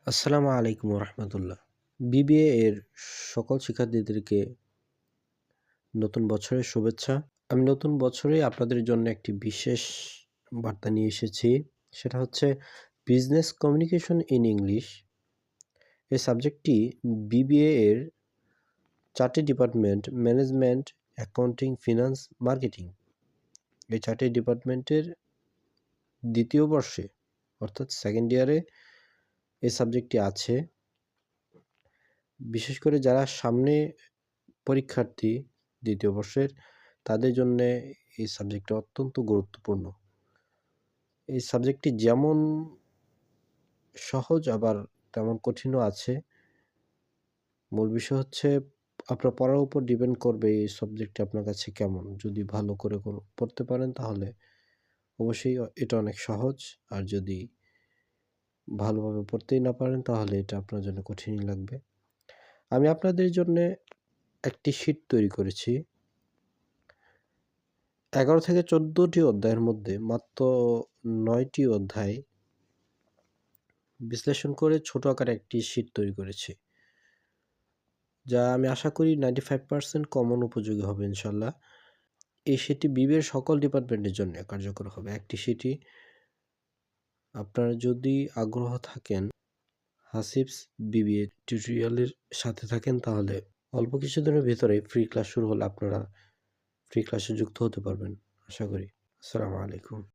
আসসালামু আলাইকুম রহমতুল্লাহ। বিবিএ এর সকল শিক্ষার্থীদেরকে নতুন বছরের শুভেচ্ছা। আমি নতুন বছরে আপনাদের জন্য একটি বিশেষ বার্তা নিয়ে এসেছি। সেটা হচ্ছে বিজনেস কমিউনিকেশন ইন ইংলিশ। এই সাবজেক্টটি বিবিএ এর 4টি department management, accounting, finance, marketing, এই 4টি ডিপার্টমেন্টের দ্বিতীয় বর্ষে অর্থাৎ সেকেন্ড ইয়ারে এই সাবজেক্টটি আছে। বিশেষ করে যারা সামনে পরীক্ষার্থী দ্বিতীয় বর্ষের, তাদের জন্যে এই সাবজেক্টটা অত্যন্ত গুরুত্বপূর্ণ। এই সাবজেক্টটি যেমন সহজ আবার তেমন কঠিনও আছে। মূল বিষয় হচ্ছে আপনার পড়ার উপর ডিপেন্ড করবে এই সাবজেক্টটি আপনার কাছে কেমন। যদি ভালো করে পড়তে পারেন তাহলে অবশ্যই এটা অনেক সহজ, আর যদি ভালোভাবে পড়তেই না পারেন তাহলে এটা আপনার জন্য কঠিনই লাগবে। আমি আপনাদের জন্যে একটি শীট তৈরি করেছি। 11 থেকে 14টি অধ্যায়ের মধ্যে মাত্র 9টি অধ্যায় বিশ্লেষণ করে ছোট আকারে একটি শীট তৈরি করেছি, যা আমি আশা করি 95% কমন উপযোগী হবে ইনশাল্লাহ। এই শীটটি বিবিএর সকল ডিপার্টমেন্টের জন্য কার্যকর হবে। একটি শীটই আপনারা যদি আগ্রহ থাকেন হাসিবস বিবিএ টিউটোরিয়ালের সাথে থাকেন, তাহলে অল্প কিছুদিনের ভিতরে ফ্রি ক্লাস শুরু হলে আপনারা ফ্রি ক্লাসে যুক্ত হতে পারবেন আশা করি। আসসালামু আলাইকুম।